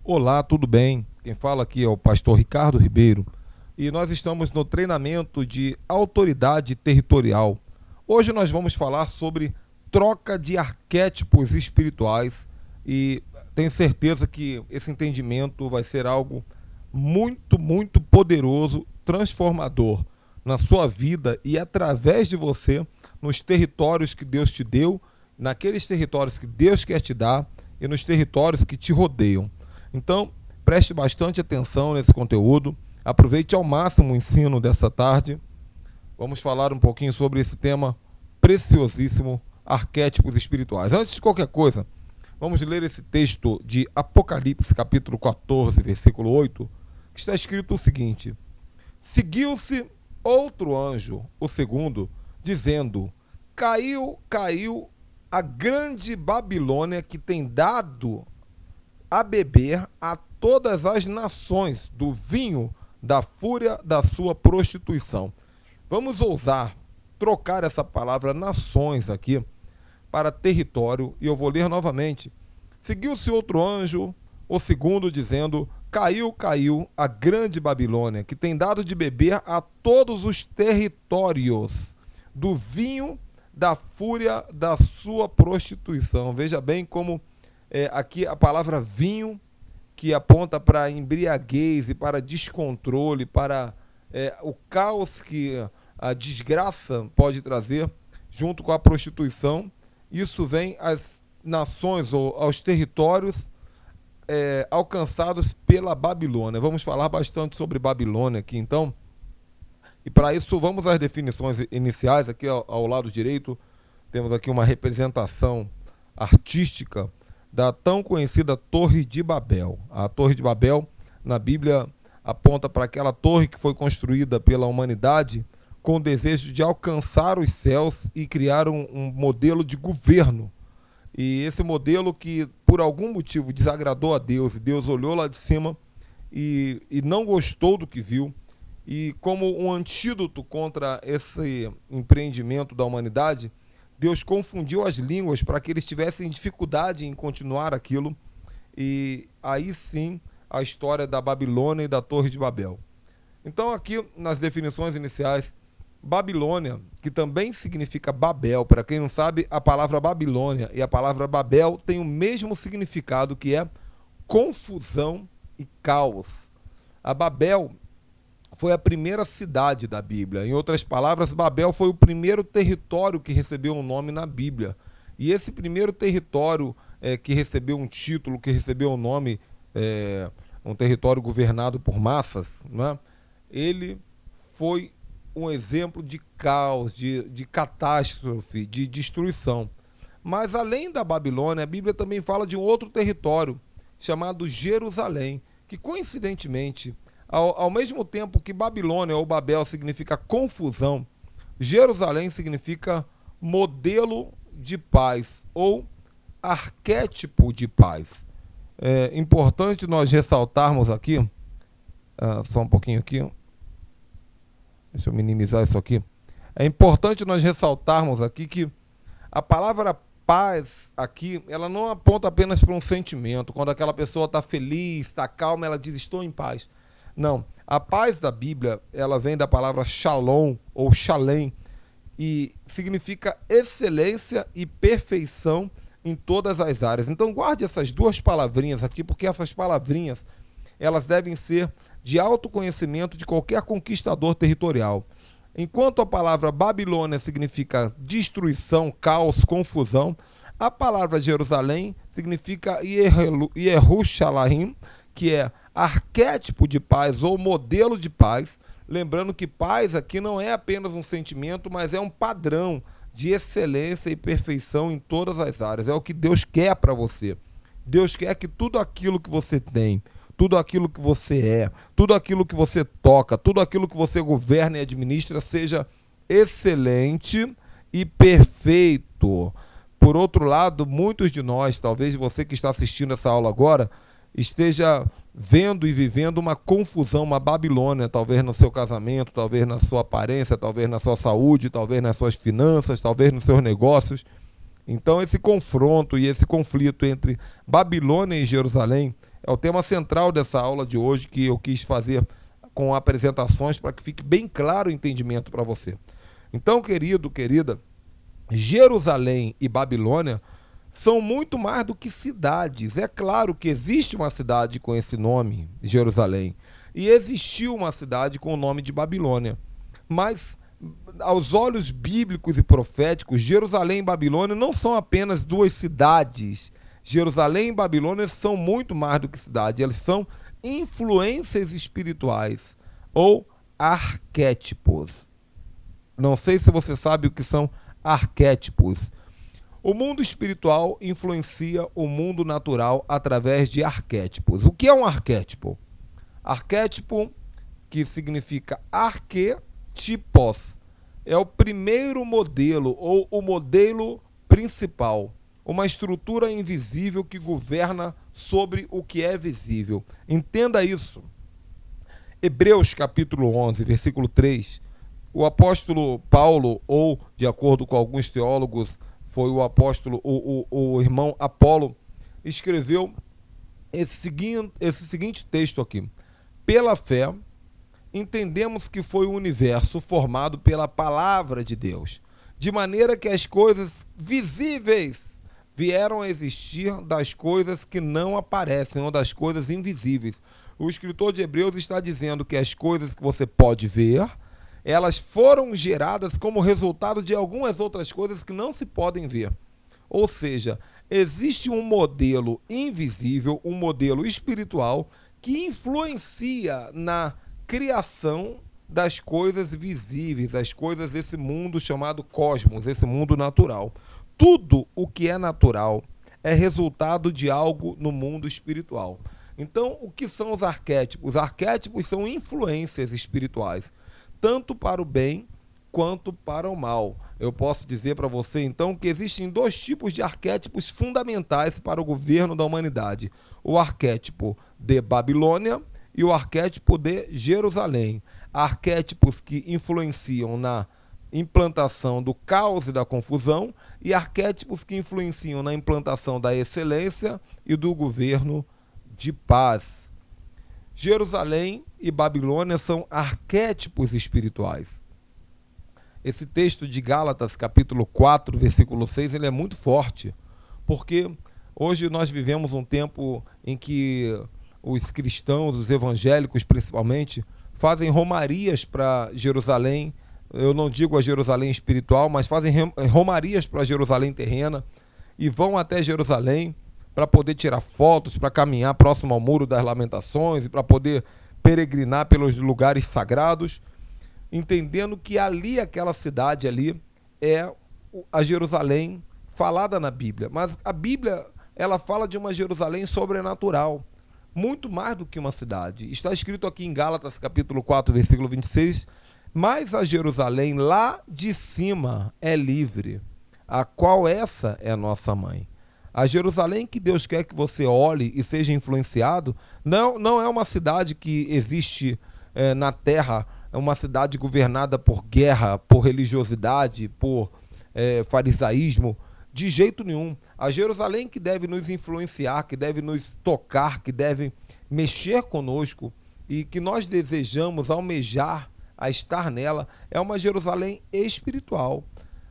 Olá, tudo bem? Quem fala aqui é o pastor Ricardo Ribeiro e nós estamos no treinamento de autoridade territorial. Hoje nós vamos falar sobre troca de arquétipos espirituais e tenho certeza que esse entendimento vai ser algo muito poderoso, transformador na sua vida e através de você nos territórios que Deus te deu, naqueles territórios que Deus quer te dar e nos territórios que te rodeiam. Então, preste bastante atenção nesse conteúdo, aproveite ao máximo o ensino dessa tarde. Vamos falar um pouquinho sobre esse tema preciosíssimo, arquétipos espirituais. Antes de qualquer coisa, vamos ler esse texto de Apocalipse, capítulo 14, versículo 8, que está escrito o seguinte: Seguiu-se outro anjo, o segundo, dizendo: Caiu a grande Babilônia, que tem dado a beber a todas as nações do vinho da fúria da sua prostituição. Vamos ousar trocar essa palavra nações aqui para território, e eu vou ler novamente. Seguiu-se outro anjo, o segundo, dizendo: Caiu a grande Babilônia, que tem dado de beber a todos os territórios do vinho da fúria da sua prostituição. Veja bem como aqui a palavra vinho, que aponta para a embriaguez e para descontrole, para o caos que a desgraça pode trazer junto com a prostituição. Isso vem às nações ou aos territórios alcançados pela Babilônia. Vamos falar bastante sobre Babilônia aqui, então. E para isso vamos às definições iniciais. Aqui ao lado direito temos aqui uma representação artística da tão conhecida Torre de Babel. A Torre de Babel, na Bíblia, aponta para aquela torre que foi construída pela humanidade com o desejo de alcançar os céus e criar um modelo de governo. E esse modelo que, por algum motivo, desagradou a Deus, e Deus olhou lá de cima e não gostou do que viu, e como um antídoto contra esse empreendimento da humanidade, Deus confundiu as línguas para que eles tivessem dificuldade em continuar aquilo. E aí sim a história da Babilônia e da Torre de Babel. Então aqui nas definições iniciais, Babilônia, que também significa Babel, para quem não sabe, a palavra Babilônia e a palavra Babel têm o mesmo significado, que é confusão e caos. A Babel foi a primeira cidade da Bíblia. Em outras palavras, Babel foi o primeiro território que recebeu um nome na Bíblia. E esse primeiro território que recebeu um título, que recebeu um nome, um território governado por massas, né? Ele foi um exemplo de caos, de catástrofe, de destruição. Mas além da Babilônia, a Bíblia também fala de um outro território chamado Jerusalém, que coincidentemente, ao mesmo tempo que Babilônia ou Babel significa confusão, Jerusalém significa modelo de paz ou arquétipo de paz. É importante nós ressaltarmos aqui, só um pouquinho aqui, deixa eu minimizar isso aqui. É importante nós ressaltarmos aqui que a palavra paz aqui, ela não aponta apenas para um sentimento. Quando aquela pessoa está feliz, está calma, ela diz: estou em paz. Não, a paz da Bíblia, ela vem da palavra shalom ou shalem e significa excelência e perfeição em todas as áreas. Então guarde essas duas palavrinhas aqui, porque essas palavrinhas, elas devem ser de autoconhecimento de qualquer conquistador territorial. Enquanto a palavra Babilônia significa destruição, caos, confusão, a palavra Jerusalém significa Yerushalayim, que é arquétipo de paz ou modelo de paz. Lembrando que paz aqui não é apenas um sentimento, mas é um padrão de excelência e perfeição em todas as áreas. É o que Deus quer para você. Deus quer que tudo aquilo que você tem, tudo aquilo que você é, tudo aquilo que você toca, tudo aquilo que você governa e administra seja excelente e perfeito. Por outro lado, muitos de nós, talvez você que está assistindo essa aula agora, esteja vendo e vivendo uma confusão, uma Babilônia, talvez no seu casamento, talvez na sua aparência, talvez na sua saúde, talvez nas suas finanças, talvez nos seus negócios. Então esse confronto e esse conflito entre Babilônia e Jerusalém É o tema central dessa aula de hoje, que eu quis fazer com apresentações para que fique bem claro o entendimento para você. Então, querido, querida, Jerusalém e Babilônia são muito mais do que cidades. É claro que existe uma cidade com esse nome, Jerusalém, e existiu uma cidade com o nome de Babilônia. Mas, aos olhos bíblicos e proféticos, Jerusalém e Babilônia não são apenas duas cidades. Jerusalém e Babilônia são muito mais do que cidade. Eles são influências espirituais ou arquétipos. Não sei se você sabe o que são arquétipos. O mundo espiritual influencia o mundo natural através de arquétipos. O que é um arquétipo? Arquétipo, que significa arquetipos, é o primeiro modelo ou o modelo principal, uma estrutura invisível que governa sobre o que é visível. Entenda isso. Hebreus capítulo 11, versículo 3, o apóstolo Paulo, ou de acordo com alguns teólogos, foi o apóstolo, o irmão Apolo, escreveu esse seguinte texto aqui. Pela fé, entendemos que foi o universo formado pela palavra de Deus, de maneira que as coisas visíveis vieram a existir das coisas que não aparecem, ou das coisas invisíveis. O escritor de Hebreus está dizendo que as coisas que você pode ver, elas foram geradas como resultado de algumas outras coisas que não se podem ver. Ou seja, existe um modelo invisível, um modelo espiritual, que influencia na criação das coisas visíveis, das coisas desse mundo chamado cosmos, esse mundo natural. Tudo o que é natural é resultado de algo no mundo espiritual. Então, o que são os arquétipos? Os arquétipos são influências espirituais, tanto para o bem quanto para o mal. Eu posso dizer para você, então, que existem dois tipos de arquétipos fundamentais para o governo da humanidade. O arquétipo de Babilônia e o arquétipo de Jerusalém. Arquétipos que influenciam na implantação do caos e da confusão e arquétipos que influenciam na implantação da excelência e do governo de paz. Jerusalém e Babilônia são arquétipos espirituais. Esse texto de Gálatas, capítulo 4, versículo 6, ele é muito forte, porque hoje nós vivemos um tempo em que os cristãos, os evangélicos principalmente, fazem romarias para Jerusalém. Eu não digo a Jerusalém espiritual, mas fazem romarias para Jerusalém terrena e vão até Jerusalém para poder tirar fotos, para caminhar próximo ao Muro das Lamentações e para poder peregrinar pelos lugares sagrados, entendendo que ali, aquela cidade ali, é a Jerusalém falada na Bíblia. Mas a Bíblia, ela fala de uma Jerusalém sobrenatural, muito mais do que uma cidade. Está escrito aqui em Gálatas, capítulo 4, versículo 26, mas a Jerusalém lá de cima é livre, a qual essa é a nossa mãe. A Jerusalém que Deus quer que você olhe e seja influenciado, não é uma cidade que existe na terra, é uma cidade governada por guerra, por religiosidade, por farisaísmo, de jeito nenhum. A Jerusalém que deve nos influenciar, que deve nos tocar, que deve mexer conosco e que nós desejamos almejar a estar nela, é uma Jerusalém espiritual.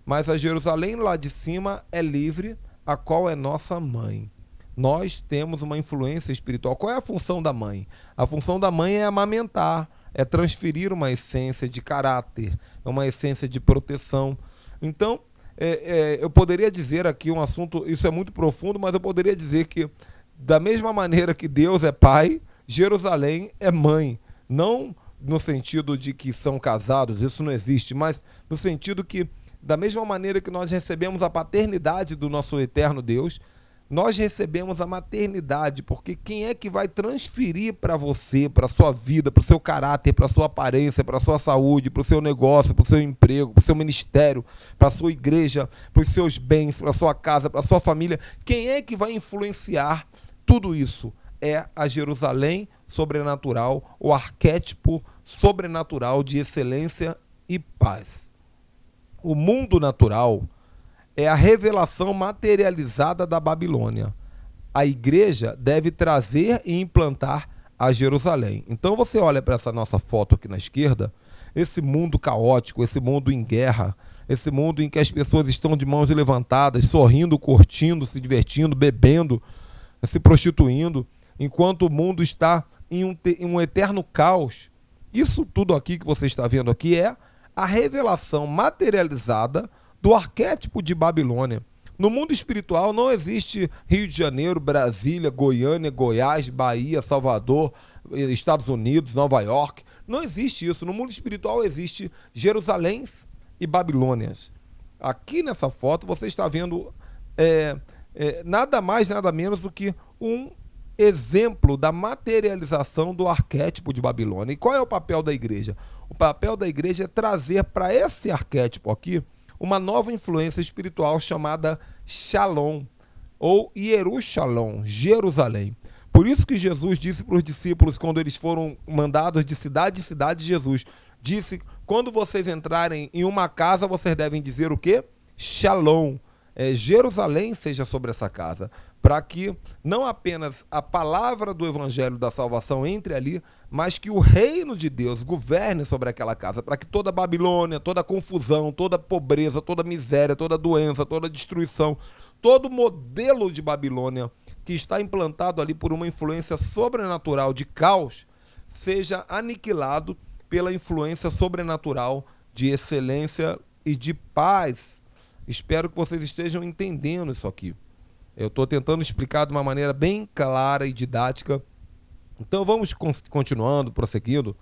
Mas a Jerusalém lá de cima é livre, a qual é nossa mãe. Nós temos uma influência espiritual. Qual é a função da mãe? A função da mãe é amamentar, é transferir uma essência de caráter, uma essência de proteção. Então, eu poderia dizer aqui um assunto, isso é muito profundo, mas eu poderia dizer que, da mesma maneira que Deus é pai, Jerusalém é mãe. Não no sentido de que são casados, isso não existe, mas no sentido que, da mesma maneira que nós recebemos a paternidade do nosso eterno Deus, nós recebemos a maternidade, porque quem é que vai transferir para você, para a sua vida, para o seu caráter, para a sua aparência, para a sua saúde, para o seu negócio, para o seu emprego, para o seu ministério, para a sua igreja, para os seus bens, para a sua casa, para a sua família? Quem é que vai influenciar tudo isso? É a Jerusalém sobrenatural, o arquétipo sobrenatural de excelência e paz. O mundo natural é a revelação materializada da Babilônia. a igreja deve trazer e implantar a Jerusalém. Então você olha para essa nossa foto aqui na esquerda, esse mundo caótico, esse mundo em guerra, esse mundo em que as pessoas estão de mãos levantadas, sorrindo, curtindo, se divertindo, bebendo, se prostituindo, enquanto o mundo está em um eterno caos. Isso tudo aqui que você está vendo aqui é a revelação materializada do arquétipo de Babilônia. No mundo espiritual não existe Rio de Janeiro, Brasília, Goiânia, Goiás, Bahia, Salvador, Estados Unidos, Nova York. Não existe isso. No mundo espiritual existe Jerusalém e Babilônias. Aqui nessa foto você está vendo nada mais, nada menos do que um exemplo da materialização do arquétipo de Babilônia. E qual é o papel da igreja? O papel da igreja é trazer para esse arquétipo aqui uma nova influência espiritual chamada Shalom, ou Yerushalom, Jerusalém. Por isso que Jesus disse para os discípulos, quando eles foram mandados de cidade em cidade, Jesus disse, quando vocês entrarem em uma casa, vocês devem dizer o quê? Shalom. Jerusalém seja sobre essa casa, para que não apenas a palavra do evangelho da salvação entre ali, mas que o reino de Deus governe sobre aquela casa, para que toda Babilônia, toda confusão, toda pobreza, toda miséria, toda doença, toda destruição, todo modelo de Babilônia que está implantado ali por uma influência sobrenatural de caos, seja aniquilado pela influência sobrenatural de excelência e de paz. Espero que vocês estejam entendendo isso aqui. Eu estou tentando explicar de uma maneira bem clara e didática. Então vamos continuando, prosseguindo.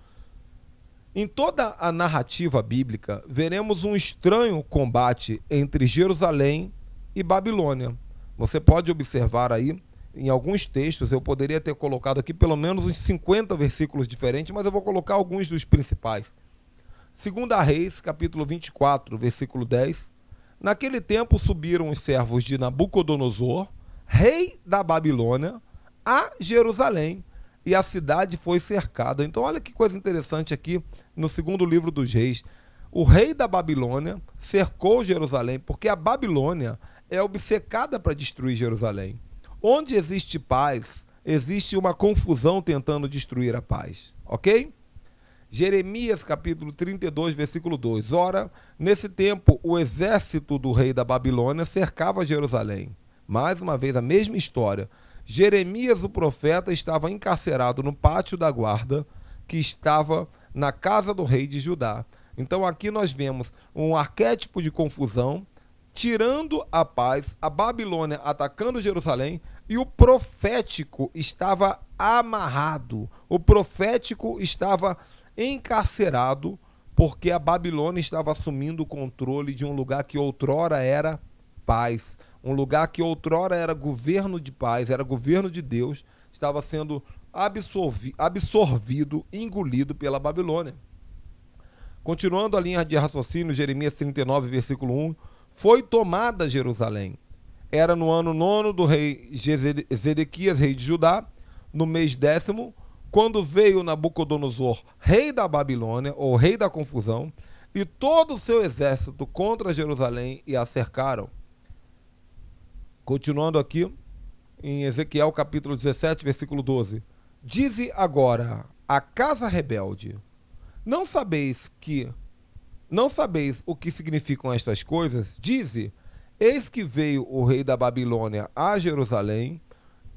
Em toda a narrativa bíblica, veremos um estranho combate entre Jerusalém e Babilônia. Você pode observar aí, em alguns textos, eu poderia ter colocado aqui pelo menos uns 50 versículos diferentes, mas eu vou colocar alguns dos principais. 2 Reis, capítulo 24, versículo 10. Naquele tempo subiram os servos de Nabucodonosor, rei da Babilônia, a Jerusalém, e a cidade foi cercada. Então olha que coisa interessante aqui no segundo livro dos reis. O rei da Babilônia cercou Jerusalém, porque a Babilônia é obcecada para destruir Jerusalém. Onde existe paz, existe uma confusão tentando destruir a paz, ok? Jeremias capítulo 32, versículo 2. Ora, nesse tempo, o exército do rei da Babilônia cercava Jerusalém. Mais uma vez, a mesma história. Jeremias, o profeta, estava encarcerado no pátio da guarda, que estava na casa do rei de Judá. Então, aqui nós vemos um arquétipo de confusão, tirando a paz, a Babilônia atacando Jerusalém, e o profético estava amarrado. O profético estava encarcerado, porque a Babilônia estava assumindo o controle de um lugar que outrora era paz, um lugar que outrora era governo de paz, era governo de Deus, estava sendo absorvido, engolido pela Babilônia. Continuando a linha de raciocínio, Jeremias 39, versículo 1, foi tomada Jerusalém. Era no ano 9 do rei Zedequias, rei de Judá, no mês 10º, quando veio Nabucodonosor, rei da Babilônia, ou rei da confusão, e todo o seu exército contra Jerusalém e a cercaram. Continuando aqui, em Ezequiel capítulo 17, versículo 12. Dize agora a casa rebelde, não sabeis o que significam estas coisas? Dize, eis que veio o rei da Babilônia a Jerusalém,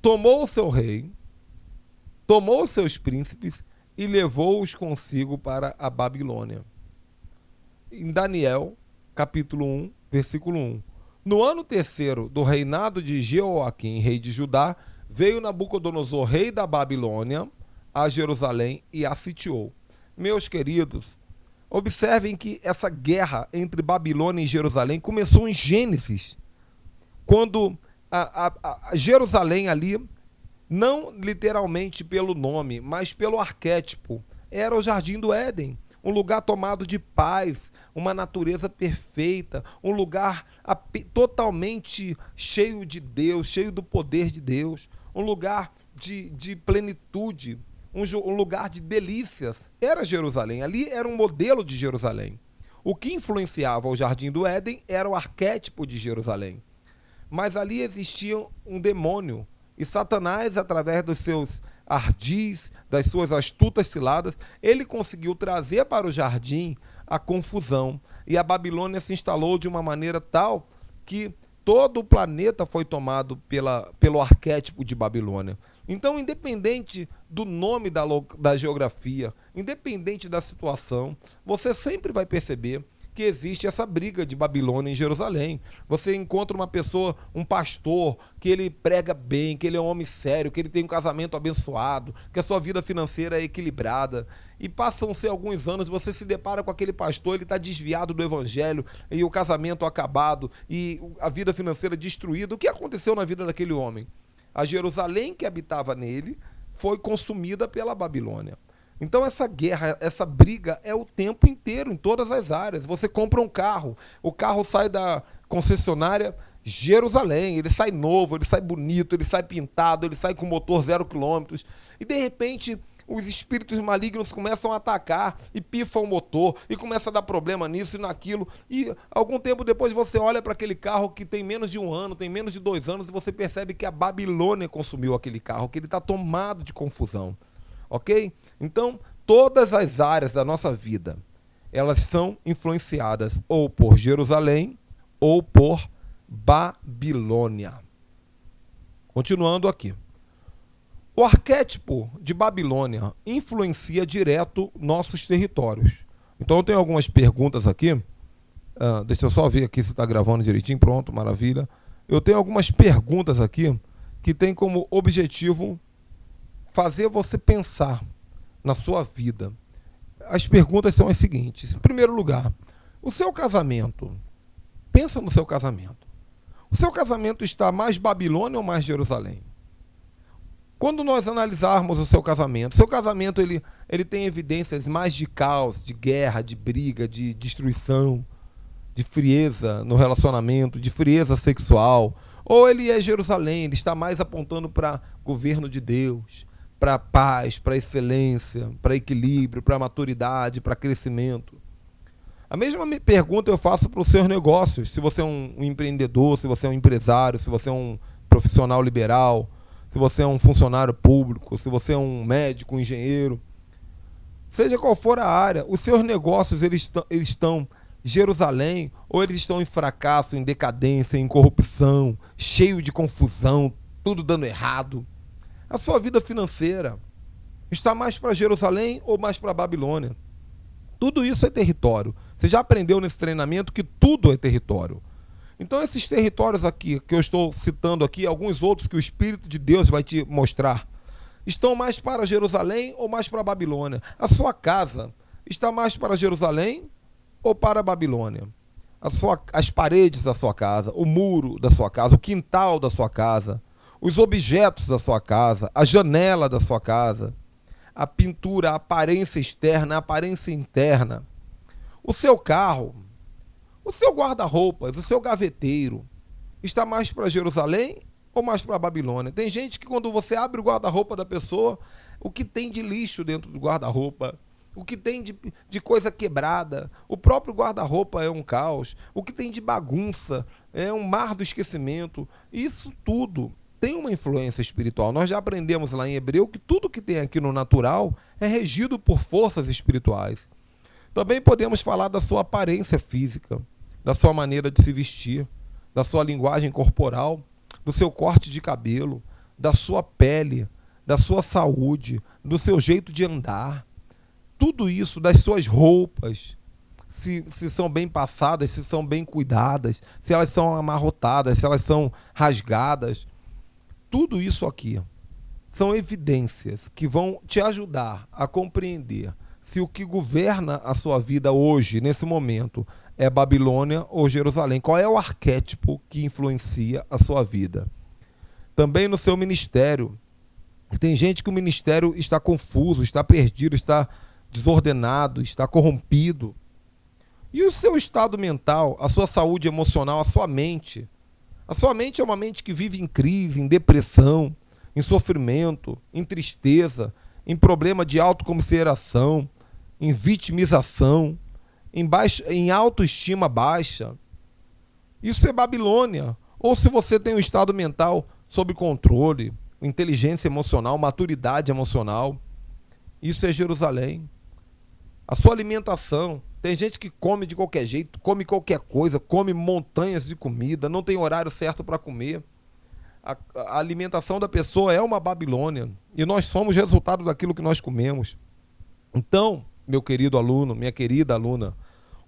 tomou o seu rei, tomou os seus príncipes e levou-os consigo para a Babilônia. Em Daniel, capítulo 1, versículo 1. No ano 3º do reinado de Jeoaquim, rei de Judá, veio Nabucodonosor, rei da Babilônia, a Jerusalém e a sitiou. Meus queridos, observem que essa guerra entre Babilônia e Jerusalém começou em Gênesis, quando a Jerusalém ali, não literalmente pelo nome, mas pelo arquétipo, era o Jardim do Éden, um lugar tomado de paz, uma natureza perfeita, um lugar totalmente cheio de Deus, cheio do poder de Deus, um lugar de plenitude, um lugar de delícias. Era Jerusalém, ali era um modelo de Jerusalém. O que influenciava o Jardim do Éden era o arquétipo de Jerusalém. Mas ali existia um demônio E Satanás, através dos seus ardis, das suas astutas ciladas, ele conseguiu trazer para o jardim a confusão. E a Babilônia se instalou de uma maneira tal que todo o planeta foi tomado pelo arquétipo de Babilônia. Então, independente do nome da geografia, independente da situação, você sempre vai perceber que existe essa briga de Babilônia em Jerusalém. Você encontra uma pessoa, um pastor, que ele prega bem, que ele é um homem sério, que ele tem um casamento abençoado, que a sua vida financeira é equilibrada. E passam-se alguns anos, você se depara com aquele pastor, ele está desviado do evangelho, e o casamento acabado, e a vida financeira destruída. O que aconteceu na vida daquele homem? A Jerusalém que habitava nele foi consumida pela Babilônia. Então essa guerra, essa briga é o tempo inteiro, em todas as áreas. Você compra um carro, o carro sai da concessionária Jerusalém, ele sai novo, ele sai bonito, ele sai pintado, ele sai com motor 0 km. E de repente os espíritos malignos começam a atacar e pifam o motor e começa a dar problema nisso e naquilo. E algum tempo depois você olha para aquele carro que tem menos de 1 ano, tem menos de 2 anos, e você percebe que a Babilônia consumiu aquele carro, que ele está tomado de confusão. Ok? Então, todas as áreas da nossa vida, elas são influenciadas ou por Jerusalém ou por Babilônia. Continuando aqui. O arquétipo de Babilônia influencia direto nossos territórios. Então, eu tenho algumas perguntas aqui. Deixa eu só ver aqui se está gravando direitinho. Pronto, maravilha. Eu tenho algumas perguntas aqui que tem como objetivo fazer você pensar na sua vida. As perguntas são as seguintes. Em primeiro lugar, o seu casamento. Pensa no seu casamento. O seu casamento está mais Babilônia ou mais Jerusalém? Quando nós analisarmos o seu casamento ele tem evidências mais de caos, de guerra, de briga, de destruição, de frieza no relacionamento, de frieza sexual. Ou ele é Jerusalém, ele está mais apontando para governo de Deus, para paz, para excelência, para equilíbrio, para maturidade, para crescimento. A mesma pergunta eu faço para os seus negócios. Se você é um empreendedor, se você é um empresário, se você é um profissional liberal, se você é um funcionário público, se você é um médico, um engenheiro, seja qual for a área, os seus negócios eles estão Jerusalém ou eles estão em fracasso, em decadência, em corrupção, cheio de confusão, tudo dando errado. A sua vida financeira está mais para Jerusalém ou mais para Babilônia? Tudo isso é território. Você já aprendeu nesse treinamento que tudo é território. Então esses territórios aqui, que eu estou citando aqui, alguns outros que o Espírito de Deus vai te mostrar, estão mais para Jerusalém ou mais para Babilônia? A sua casa está mais para Jerusalém ou para Babilônia? As paredes da sua casa, o muro da sua casa, o quintal da sua casa, os objetos da sua casa, a janela da sua casa, a pintura, a aparência externa, a aparência interna, o seu carro, o seu guarda-roupas, o seu gaveteiro, está mais para Jerusalém ou mais para Babilônia? Tem gente que quando você abre o guarda-roupa da pessoa, o que tem de lixo dentro do guarda-roupa, o que tem de coisa quebrada, o próprio guarda-roupa é um caos, o que tem de bagunça é um mar do esquecimento. Isso tudo tem uma influência espiritual. Nós já aprendemos lá em Hebreu que tudo que tem aqui no natural é regido por forças espirituais. Também podemos falar da sua aparência física, da sua maneira de se vestir, da sua linguagem corporal, do seu corte de cabelo, da sua pele, da sua saúde, do seu jeito de andar. Tudo isso, das suas roupas, se são bem passadas, se são bem cuidadas, se elas são amarrotadas, se elas são rasgadas. Tudo isso aqui são evidências que vão te ajudar a compreender se o que governa a sua vida hoje, nesse momento, é Babilônia ou Jerusalém. Qual é o arquétipo que influencia a sua vida? Também no seu ministério. Tem gente que o ministério está confuso, está perdido, está desordenado, está corrompido. E o seu estado mental, a sua saúde emocional, a sua mente? A sua mente é uma mente que vive em crise, em depressão, em sofrimento, em tristeza, em problema de autocomiseração, em vitimização, em autoestima baixa. Isso é Babilônia. Ou se você tem um estado mental sob controle, inteligência emocional, maturidade emocional. Isso é Jerusalém. A sua alimentação. Tem gente que come de qualquer jeito, come qualquer coisa, come montanhas de comida, não tem horário certo para comer. A alimentação da pessoa é uma Babilônia. E nós somos resultado daquilo que nós comemos. Então, meu querido aluno, minha querida aluna,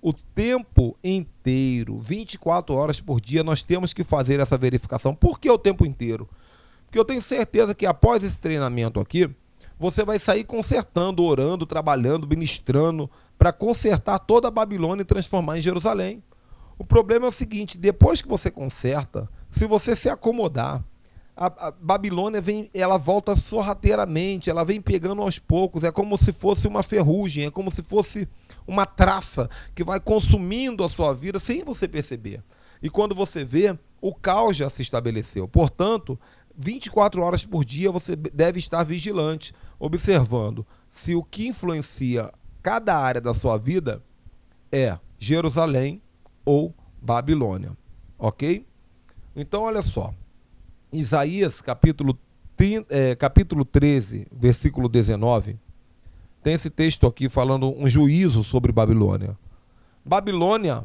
o tempo inteiro, 24 horas por dia, nós temos que fazer essa verificação. Por que o tempo inteiro? Porque eu tenho certeza que após esse treinamento aqui, você vai sair consertando, orando, trabalhando, ministrando, para consertar toda a Babilônia e transformar em Jerusalém. O problema é o seguinte, depois que você conserta, se você se acomodar, a Babilônia ela volta sorrateiramente, ela vem pegando aos poucos, é como se fosse uma ferrugem, é como se fosse uma traça que vai consumindo a sua vida sem você perceber. E quando você vê, o caos já se estabeleceu. Portanto, 24 horas por dia você deve estar vigilante, observando se o que influencia cada área da sua vida é Jerusalém ou Babilônia. Ok? Então, olha só. Isaías, capítulo 13, versículo 19, tem esse texto aqui falando um juízo sobre Babilônia. Babilônia,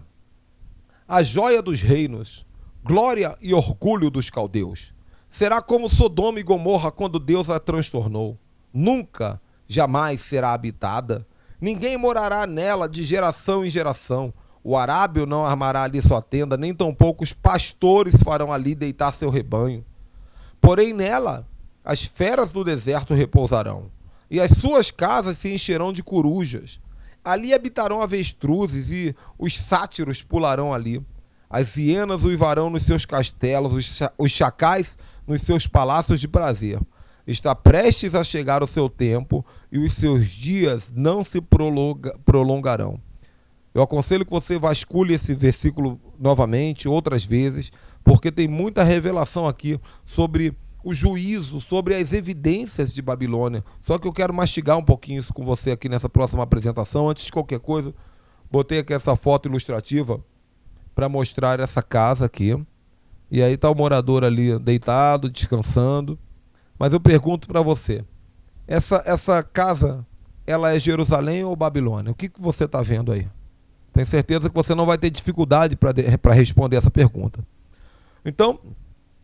a joia dos reinos, glória e orgulho dos caldeus. Será como Sodoma e Gomorra quando Deus a transtornou. Nunca, jamais será habitada. Ninguém morará nela de geração em geração. O arábio não armará ali sua tenda, nem tampouco os pastores farão ali deitar seu rebanho. Porém nela, as feras do deserto repousarão, e as suas casas se encherão de corujas. Ali habitarão avestruzes, e os sátiros pularão ali. As hienas uivarão nos seus castelos, os chacais nos seus palácios de prazer. Está prestes a chegar o seu tempo, e os seus dias não se prolongarão. Eu aconselho que você vasculhe esse versículo novamente, outras vezes, porque tem muita revelação aqui sobre o juízo, sobre as evidências de Babilônia. Só que eu quero mastigar um pouquinho isso com você aqui nessa próxima apresentação. Antes de qualquer coisa, botei aqui essa foto ilustrativa para mostrar essa casa aqui. E aí está o morador ali deitado, descansando. Mas eu pergunto para você, essa casa, ela é Jerusalém ou Babilônia? O que você está vendo aí? Tenho certeza que você não vai ter dificuldade para responder essa pergunta. Então,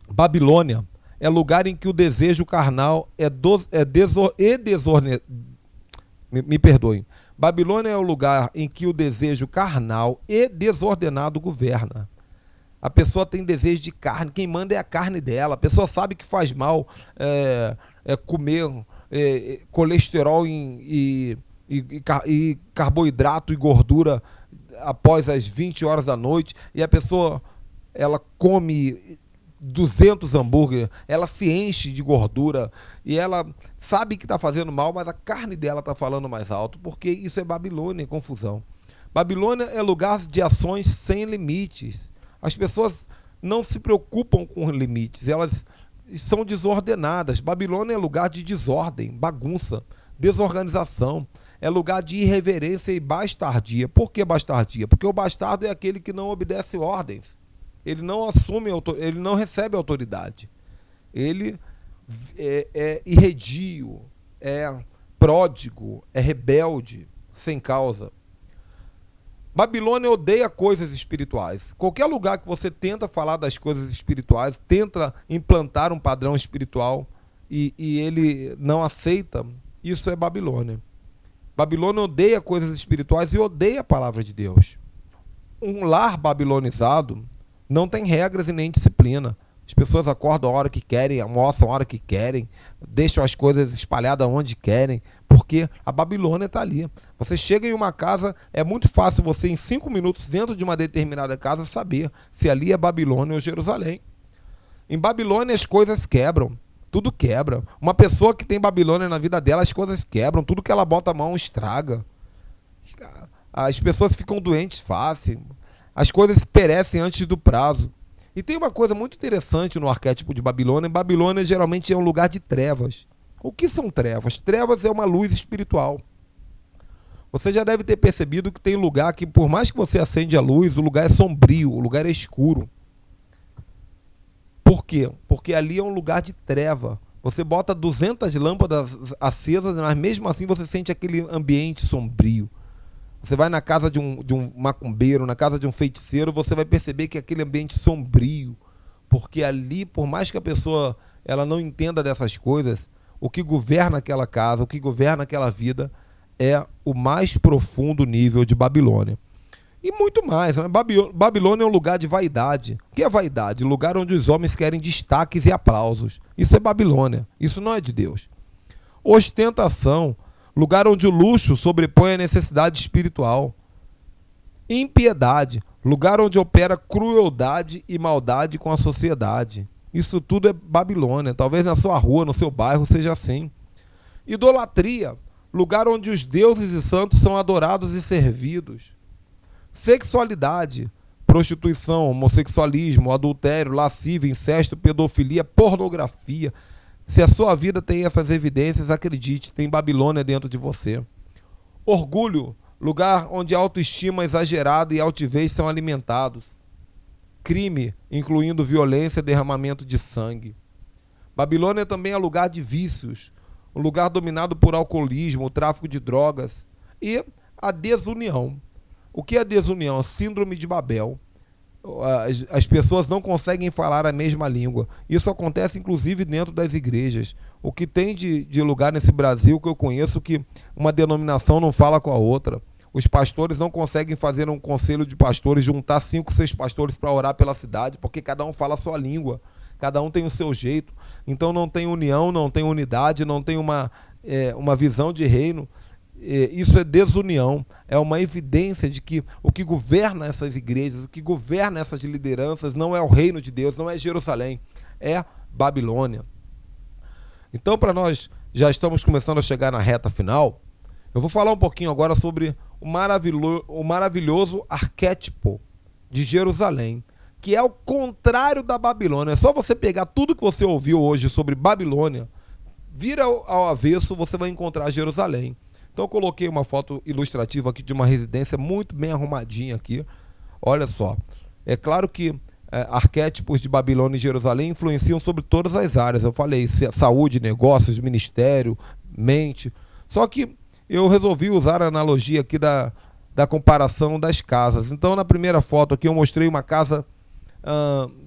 Babilônia é lugar em que o desejo carnal me perdoem. Babilônia é o lugar em que o desejo carnal e desordenado governa. A pessoa tem desejo de carne, quem manda é a carne dela. A pessoa sabe que faz mal comer colesterol e carboidrato e gordura após as 20 horas da noite, e a pessoa ela come 200 hambúrguer, ela se enche de gordura e ela sabe que está fazendo mal, mas a carne dela está falando mais alto, porque isso é Babilônia, é confusão. Babilônia é lugar de ações sem limites. As pessoas não se preocupam com limites, elas são desordenadas. Babilônia é lugar de desordem, bagunça, desorganização. É lugar de irreverência e bastardia. Por que bastardia? Porque o bastardo é aquele que não obedece ordens. Ele não assume, ele não recebe autoridade. Ele é irredio, é pródigo, é rebelde, sem causa. Babilônia odeia coisas espirituais. Qualquer lugar que você tenta falar das coisas espirituais, tenta implantar um padrão espiritual e ele não aceita, isso é Babilônia. Babilônia odeia coisas espirituais e odeia a palavra de Deus. Um lar babilonizado não tem regras e nem disciplina. As pessoas acordam a hora que querem, almoçam a hora que querem, deixam as coisas espalhadas onde querem, porque a Babilônia está ali. Você chega em uma casa, é muito fácil você, em 5 minutos, dentro de uma determinada casa, saber se ali é Babilônia ou Jerusalém. Em Babilônia as coisas quebram. Tudo quebra. Uma pessoa que tem Babilônia na vida dela, as coisas quebram. Tudo que ela bota a mão estraga. As pessoas ficam doentes fácil. As coisas perecem antes do prazo. E tem uma coisa muito interessante no arquétipo de Babilônia. Babilônia geralmente é um lugar de trevas. O que são trevas? Trevas é uma luz espiritual. Você já deve ter percebido que tem lugar que, por mais que você acende a luz, o lugar é sombrio, o lugar é escuro. Por quê? Porque ali é um lugar de treva. Você bota 200 lâmpadas acesas, mas mesmo assim você sente aquele ambiente sombrio. Você vai na casa de um macumbeiro, na casa de um feiticeiro, você vai perceber que aquele ambiente sombrio, porque ali, por mais que a pessoa ela não entenda dessas coisas, o que governa aquela casa, o que governa aquela vida é o mais profundo nível de Babilônia. E muito mais, né? Babilônia é um lugar de vaidade. O que é vaidade? Lugar onde os homens querem destaques e aplausos. Isso é Babilônia. Isso não é de Deus. Ostentação. Lugar onde o luxo sobrepõe a necessidade espiritual. Impiedade. Lugar onde opera crueldade e maldade com a sociedade. Isso tudo é Babilônia. Talvez na sua rua, no seu bairro, seja assim. Idolatria. Lugar onde os deuses e santos são adorados e servidos. Sexualidade, prostituição, homossexualismo, adultério, lascívia, incesto, pedofilia, pornografia. Se a sua vida tem essas evidências, acredite, tem Babilônia dentro de você. Orgulho, lugar onde a autoestima exagerada e altivez são alimentados. Crime, incluindo violência e derramamento de sangue. Babilônia também é lugar de vícios, um lugar dominado por alcoolismo, tráfico de drogas e a desunião. O que é desunião? Síndrome de Babel. As pessoas não conseguem falar a mesma língua. Isso acontece inclusive dentro das igrejas. O que tem de lugar nesse Brasil que eu conheço que uma denominação não fala com a outra. Os pastores não conseguem fazer um conselho de pastores, juntar 5, 6 pastores para orar pela cidade, porque cada um fala a sua língua. Cada um tem o seu jeito. Então não tem união, não tem unidade, não tem uma visão de reino. Isso é desunião, é uma evidência de que o que governa essas igrejas, o que governa essas lideranças não é o reino de Deus, não é Jerusalém, é Babilônia. Então, para nós já estamos começando a chegar na reta final, eu vou falar um pouquinho agora sobre o maravilhoso arquétipo de Jerusalém, que é o contrário da Babilônia. É só você pegar tudo que você ouviu hoje sobre Babilônia, vira ao avesso, você vai encontrar Jerusalém. Então eu coloquei uma foto ilustrativa aqui de uma residência muito bem arrumadinha aqui. Olha só. É claro que arquétipos de Babilônia e Jerusalém influenciam sobre todas as áreas. Eu falei saúde, negócios, ministério, mente. Só que eu resolvi usar a analogia aqui da comparação das casas. Então na primeira foto aqui eu mostrei uma casa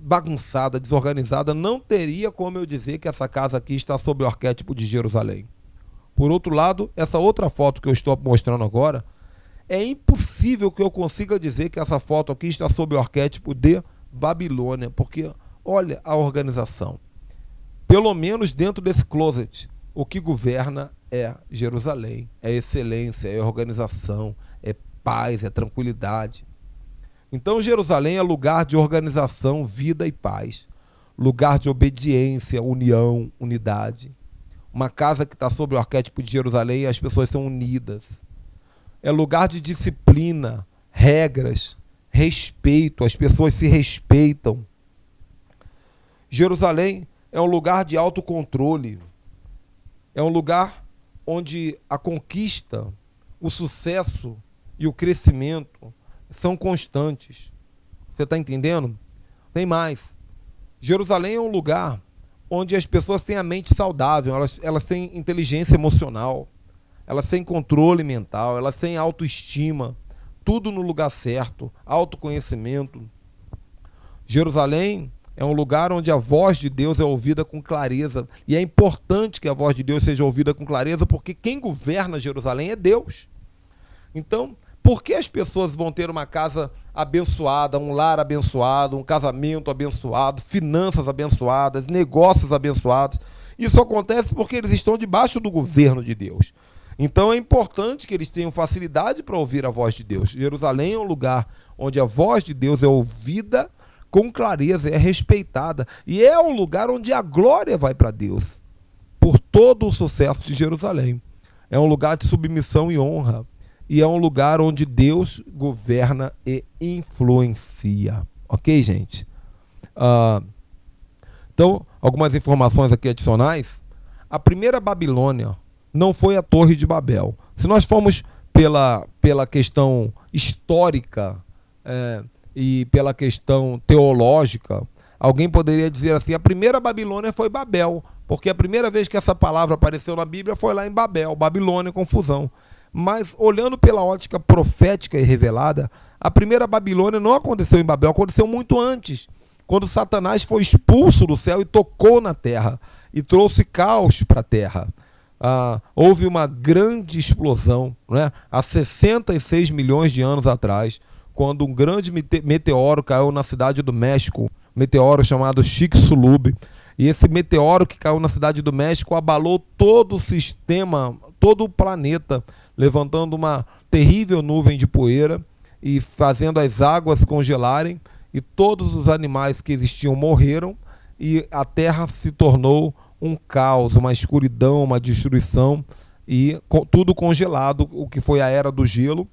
bagunçada, desorganizada. Não teria como eu dizer que essa casa aqui está sob o arquétipo de Jerusalém. Por outro lado, essa outra foto que eu estou mostrando agora, é impossível que eu consiga dizer que essa foto aqui está sob o arquétipo de Babilônia, porque olha a organização. Pelo menos dentro desse closet, o que governa é Jerusalém, é excelência, é organização, é paz, é tranquilidade. Então Jerusalém é lugar de organização, vida e paz, lugar de obediência, união, unidade. Uma casa que está sob o arquétipo de Jerusalém e as pessoas são unidas. É lugar de disciplina, regras, respeito, as pessoas se respeitam. Jerusalém é um lugar de autocontrole. É um lugar onde a conquista, o sucesso e o crescimento são constantes. Você está entendendo? Tem mais. Jerusalém é um lugar onde as pessoas têm a mente saudável, elas têm inteligência emocional, elas têm controle mental, elas têm autoestima, tudo no lugar certo, autoconhecimento. Jerusalém é um lugar onde a voz de Deus é ouvida com clareza, e é importante que a voz de Deus seja ouvida com clareza, porque quem governa Jerusalém é Deus. Então, por que as pessoas vão ter uma casa abençoada, um lar abençoado, um casamento abençoado, finanças abençoadas, negócios abençoados? Isso acontece porque eles estão debaixo do governo de Deus. Então é importante que eles tenham facilidade para ouvir a voz de Deus. Jerusalém é um lugar onde a voz de Deus é ouvida com clareza, é respeitada. E é um lugar onde a glória vai para Deus, por todo o sucesso de Jerusalém. É um lugar de submissão e honra. E é um lugar onde Deus governa e influencia. Ok, gente? Então, algumas informações aqui adicionais. A primeira Babilônia não foi a Torre de Babel. Se nós formos pela questão histórica e pela questão teológica, alguém poderia dizer assim, a primeira Babilônia foi Babel, Porque a primeira vez que essa palavra apareceu na Bíblia foi lá em Babel, Babilônia, confusão. Mas olhando pela ótica profética e revelada, a primeira Babilônia não aconteceu em Babel, aconteceu muito antes, quando Satanás foi expulso do céu e tocou na terra, e trouxe caos para a terra. Houve uma grande explosão, né? Há 66 milhões de anos atrás, quando um grande meteoro caiu na cidade do México, meteoro chamado Chicxulub, e esse meteoro que caiu na cidade do México abalou todo o sistema, todo o planeta, levantando uma terrível nuvem de poeira e fazendo as águas congelarem, e todos os animais que existiam morreram, e a terra se tornou um caos, uma escuridão, uma destruição, e tudo congelado, o que foi a era do gelo,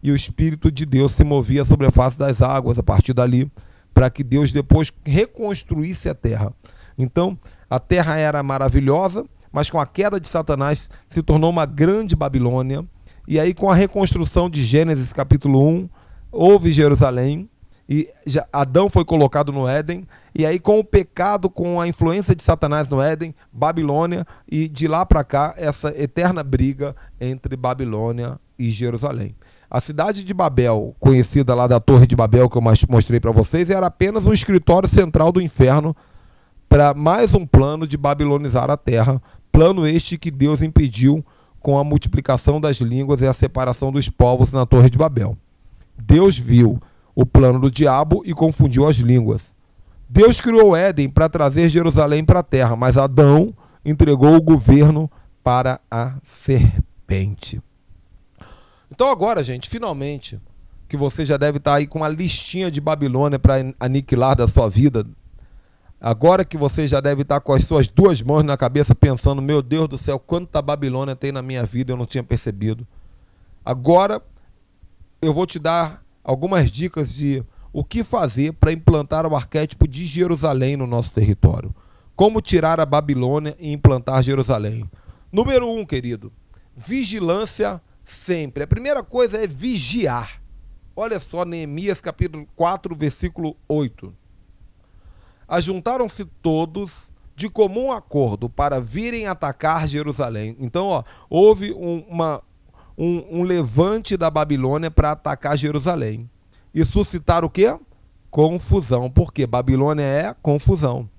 e o Espírito de Deus se movia sobre a face das águas a partir dali, para que Deus depois reconstruísse a terra. Então, a terra era maravilhosa, mas com a queda de Satanás se tornou uma grande Babilônia. E aí, com a reconstrução de Gênesis capítulo 1, houve Jerusalém, e Adão foi colocado no Éden, e aí com o pecado, com a influência de Satanás no Éden, Babilônia, e de lá para cá, essa eterna briga entre Babilônia e Jerusalém. A cidade de Babel, conhecida lá da Torre de Babel, que eu mostrei para vocês, era apenas um escritório central do inferno, para mais um plano de babilonizar a terra, plano este que Deus impediu com a multiplicação das línguas e a separação dos povos na Torre de Babel. Deus viu o plano do diabo e confundiu as línguas. Deus criou Éden para trazer Jerusalém para a terra, mas Adão entregou o governo para a serpente. Então agora, gente, finalmente, que você já deve estar aí com uma listinha de Babilônia para aniquilar da sua vida, agora que você já deve estar com as suas duas mãos na cabeça pensando, meu Deus do céu, quanta Babilônia tem na minha vida, eu não tinha percebido. Agora eu vou te dar algumas dicas de o que fazer para implantar o arquétipo de Jerusalém no nosso território. Como tirar a Babilônia e implantar Jerusalém. Número 1, querido, vigilância sempre. A primeira coisa é vigiar. Olha só, Neemias capítulo 4, versículo 8. Ajuntaram-se todos de comum acordo para virem atacar Jerusalém. Então, houve um levante da Babilônia para atacar Jerusalém. E suscitar o quê? Confusão. Porque Babilônia é confusão.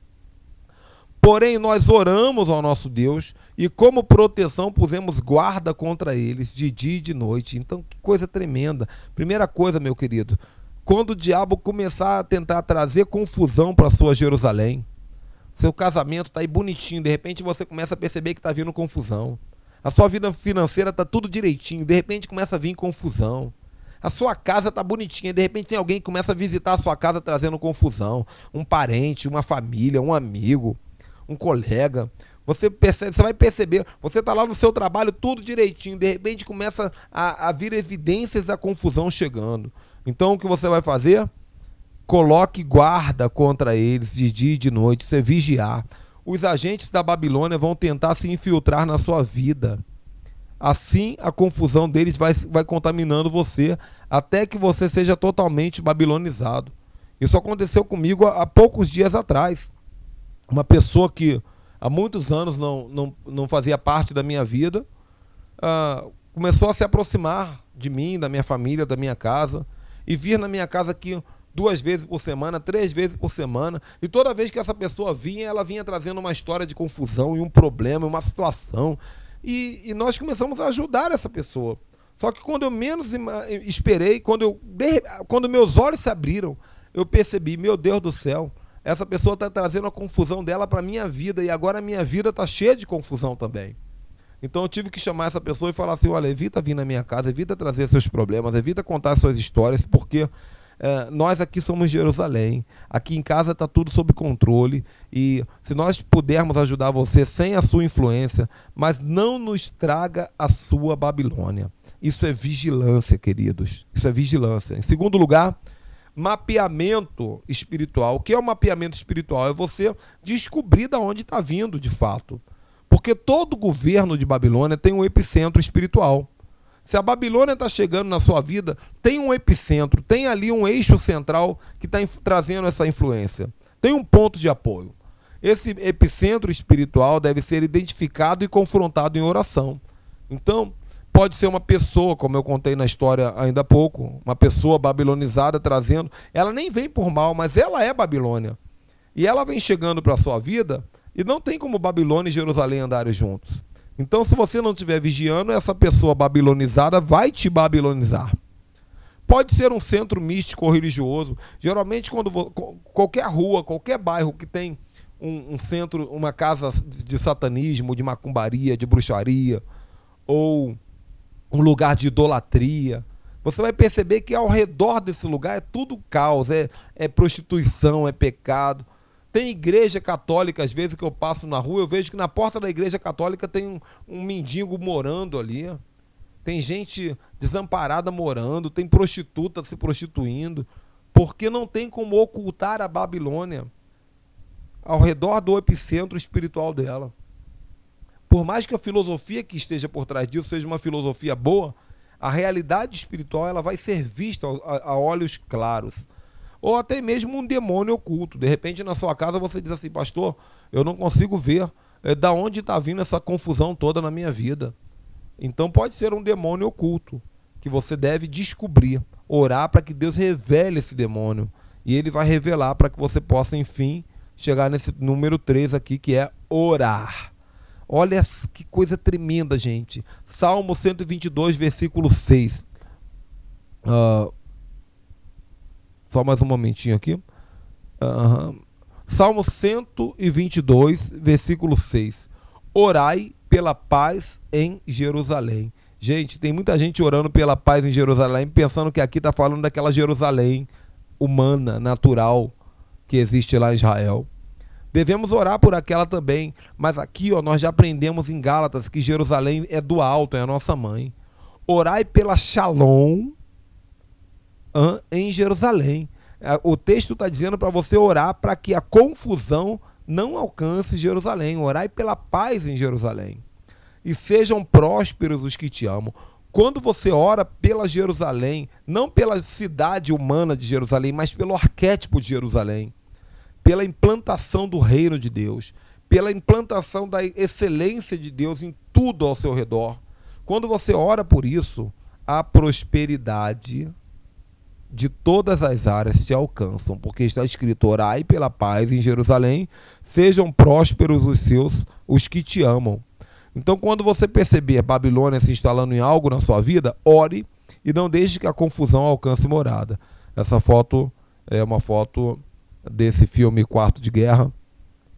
Porém, nós oramos ao nosso Deus e como proteção pusemos guarda contra eles de dia e de noite. Então, que coisa tremenda. Primeira coisa, meu querido, quando o diabo começar a tentar trazer confusão para a sua Jerusalém, seu casamento está aí bonitinho, de repente você começa a perceber que está vindo confusão. A sua vida financeira está tudo direitinho, de repente começa a vir confusão. A sua casa está bonitinha, de repente tem alguém que começa a visitar a sua casa trazendo confusão. Um parente, uma família, um amigo, um colega. Você vai perceber, você está lá no seu trabalho tudo direitinho, de repente começa a vir evidências da confusão chegando. Então o que você vai fazer? Coloque guarda contra eles de dia e de noite, você vigiar. Os agentes da Babilônia vão tentar se infiltrar na sua vida. Assim a confusão deles vai contaminando você, até que você seja totalmente babilonizado. Isso aconteceu comigo há poucos dias atrás. Uma pessoa que há muitos anos não fazia parte da minha vida, começou a se aproximar de mim, da minha família, da minha casa, e vir na minha casa aqui 2 vezes por semana, 3 vezes por semana, e toda vez que essa pessoa vinha, ela vinha trazendo uma história de confusão e um problema, uma situação, e nós começamos a ajudar essa pessoa. Só que quando eu menos esperei, quando meus olhos se abriram, eu percebi, meu Deus do céu, essa pessoa está trazendo a confusão dela para a minha vida, e agora a minha vida está cheia de confusão também. Então eu tive que chamar essa pessoa e falar assim, olha, evita vir na minha casa, evita trazer seus problemas, evita contar suas histórias, porque nós aqui somos Jerusalém, aqui em casa está tudo sob controle, e se nós pudermos ajudar você sem a sua influência, mas não nos traga a sua Babilônia. Isso é vigilância, queridos, isso é vigilância. Em segundo lugar, mapeamento espiritual. O que é o mapeamento espiritual? É você descobrir de onde está vindo de fato. Porque todo governo de Babilônia tem um epicentro espiritual. Se a Babilônia está chegando na sua vida, tem um epicentro, tem ali um eixo central que está trazendo essa influência. Tem um ponto de apoio. Esse epicentro espiritual deve ser identificado e confrontado em oração. Então, pode ser uma pessoa, como eu contei na história ainda há pouco, uma pessoa babilonizada trazendo, ela nem vem por mal, mas ela é Babilônia. E ela vem chegando para a sua vida e não tem como Babilônia e Jerusalém andarem juntos. Então, se você não estiver vigiando, essa pessoa babilonizada vai te babilonizar. Pode ser um centro místico ou religioso. Geralmente, quando qualquer rua, qualquer bairro que tem um centro, uma casa de satanismo, de macumbaria, de bruxaria, ou um lugar de idolatria, você vai perceber que ao redor desse lugar é tudo caos, é prostituição, é pecado. Tem igreja católica, às vezes que eu passo na rua, eu vejo que na porta da igreja católica tem um mendigo morando ali. Tem gente desamparada morando, tem prostituta se prostituindo, porque não tem como ocultar a Babilônia ao redor do epicentro espiritual dela. Por mais que a filosofia que esteja por trás disso seja uma filosofia boa, a realidade espiritual ela vai ser vista a olhos claros. Ou até mesmo um demônio oculto. De repente, na sua casa, você diz assim, pastor, eu não consigo ver da onde está vindo essa confusão toda na minha vida. Então, pode ser um demônio oculto, que você deve descobrir, orar para que Deus revele esse demônio. E ele vai revelar para que você possa, enfim, chegar nesse número 3 aqui, que é orar. Olha que coisa tremenda, gente. Salmo 122, versículo 6. Só mais um momentinho aqui. Salmo 122, versículo 6. Orai pela paz em Jerusalém. Gente, tem muita gente orando pela paz em Jerusalém, pensando que aqui está falando daquela Jerusalém humana, natural, que existe lá em Israel. Devemos orar por aquela também, mas aqui nós já aprendemos em Gálatas que Jerusalém é do alto, é a nossa mãe. Orai pela Shalom em Jerusalém. O texto está dizendo para você orar para que a confusão não alcance Jerusalém. Orai pela paz em Jerusalém. E sejam prósperos os que te amam. Quando você ora pela Jerusalém, não pela cidade humana de Jerusalém, mas pelo arquétipo de Jerusalém, pela implantação do reino de Deus, pela implantação da excelência de Deus em tudo ao seu redor. Quando você ora por isso, a prosperidade de todas as áreas te alcançam, porque está escrito, orai pela paz em Jerusalém, sejam prósperos os que te amam. Então, quando você perceber Babilônia se instalando em algo na sua vida, ore e não deixe que a confusão alcance morada. Essa foto é uma foto desse filme Quarto de Guerra,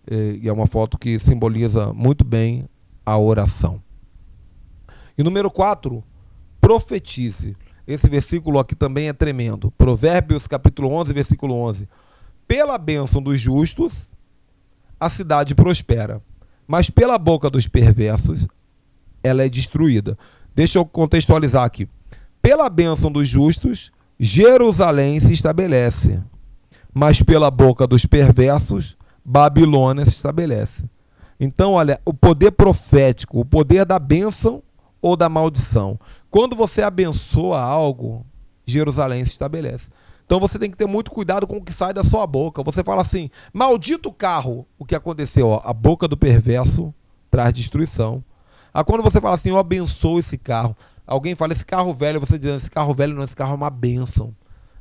e é uma foto que simboliza muito bem a oração. E número 4, profetize. Esse versículo aqui também é tremendo. Provérbios capítulo 11, versículo 11. Pela bênção dos justos, a cidade prospera, mas pela boca dos perversos, ela é destruída. Deixa eu contextualizar aqui. Pela bênção dos justos, Jerusalém se estabelece, mas pela boca dos perversos, Babilônia se estabelece. Então, olha, o poder profético, o poder da bênção ou da maldição. Quando você abençoa algo, Jerusalém se estabelece. Então você tem que ter muito cuidado com o que sai da sua boca. Você fala assim, maldito carro. O que aconteceu? A boca do perverso traz destruição. Quando você fala assim, eu abençoo esse carro. Alguém fala, esse carro velho, você diz, esse carro velho não, esse carro é uma bênção.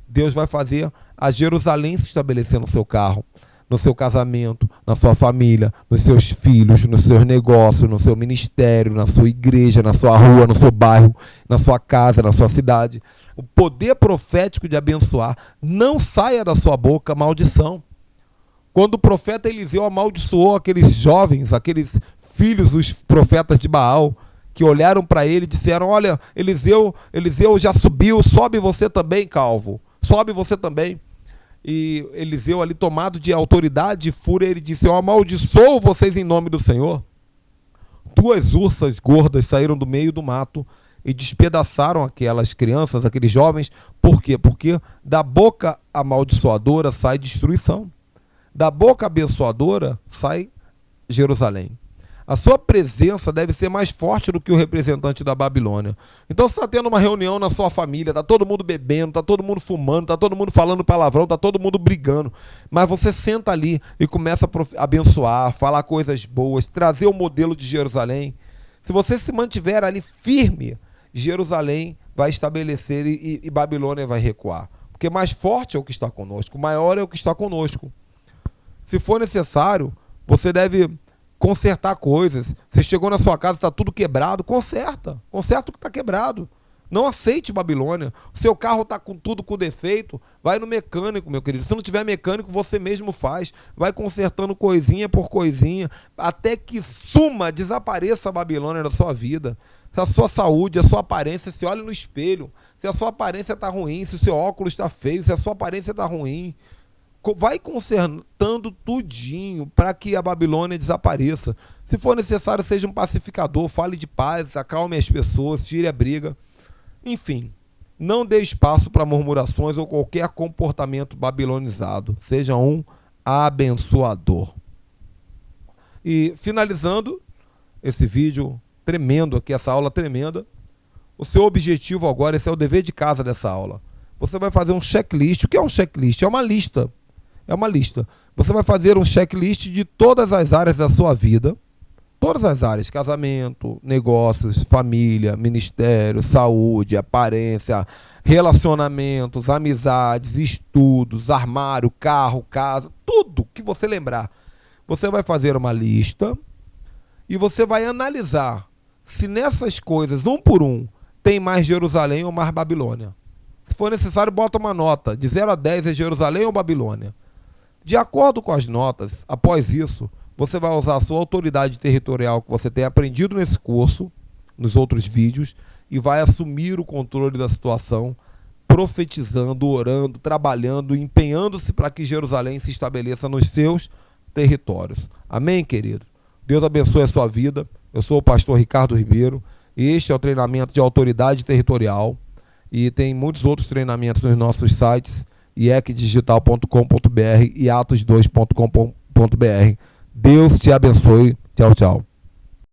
Deus vai fazer a Jerusalém se estabelecer no seu carro, no seu casamento, na sua família, nos seus filhos, nos seus negócios, no seu ministério, na sua igreja, na sua rua, no seu bairro, na sua casa, na sua cidade. O poder profético de abençoar, não saia da sua boca maldição. Quando o profeta Eliseu amaldiçoou aqueles jovens, aqueles filhos, os profetas de Baal, que olharam para ele e disseram, olha, Eliseu já subiu, sobe você também, calvo, sobe você também. E Eliseu ali tomado de autoridade e fúria, ele disse, eu amaldiçoo vocês em nome do Senhor. 2 ursas gordas saíram do meio do mato e despedaçaram aquelas crianças, aqueles jovens. Por quê? Porque da boca amaldiçoadora sai destruição. Da boca abençoadora sai Jerusalém. A sua presença deve ser mais forte do que o representante da Babilônia. Então você está tendo uma reunião na sua família, está todo mundo bebendo, está todo mundo fumando, está todo mundo falando palavrão, está todo mundo brigando. Mas você senta ali e começa a abençoar, falar coisas boas, trazer o modelo de Jerusalém. Se você se mantiver ali firme, Jerusalém vai estabelecer e Babilônia vai recuar. Porque mais forte é o que está conosco, maior é o que está conosco. Se for necessário, você deve consertar coisas. Você chegou na sua casa, está tudo quebrado, conserta o que está quebrado. Não aceite Babilônia. O seu carro está com tudo com defeito, vai no mecânico, meu querido. Se não tiver mecânico, você mesmo faz. Vai consertando coisinha por coisinha, até que suma, desapareça a Babilônia da sua vida. Se a sua saúde, a sua aparência, se olha no espelho, se a sua aparência está ruim, se o seu óculos está feio, se a sua aparência está ruim, vai consertando tudinho para que a Babilônia desapareça. Se for necessário, seja um pacificador, fale de paz, acalme as pessoas, tire a briga. Enfim, não dê espaço para murmurações ou qualquer comportamento babilonizado. Seja um abençoador. E finalizando esse vídeo tremendo aqui, essa aula tremenda, o seu objetivo agora, esse é o dever de casa dessa aula. Você vai fazer um checklist. O que é um checklist? É uma lista. É uma lista. Você vai fazer um checklist de todas as áreas da sua vida. Todas as áreas. Casamento, negócios, família, ministério, saúde, aparência, relacionamentos, amizades, estudos, armário, carro, casa. Tudo que você lembrar. Você vai fazer uma lista e você vai analisar se nessas coisas, um por um, tem mais Jerusalém ou mais Babilônia. Se for necessário, bota uma nota. De 0 a 10 é Jerusalém ou Babilônia. De acordo com as notas, após isso, você vai usar a sua autoridade territorial que você tem aprendido nesse curso, nos outros vídeos, e vai assumir o controle da situação, profetizando, orando, trabalhando, empenhando-se para que Jerusalém se estabeleça nos seus territórios. Amém, querido? Deus abençoe a sua vida. Eu sou o pastor Ricardo Ribeiro e este é o treinamento de autoridade territorial, e tem muitos outros treinamentos nos nossos sites, iecdigital.com.br e atos2.com.br. Deus te abençoe. Tchau, tchau.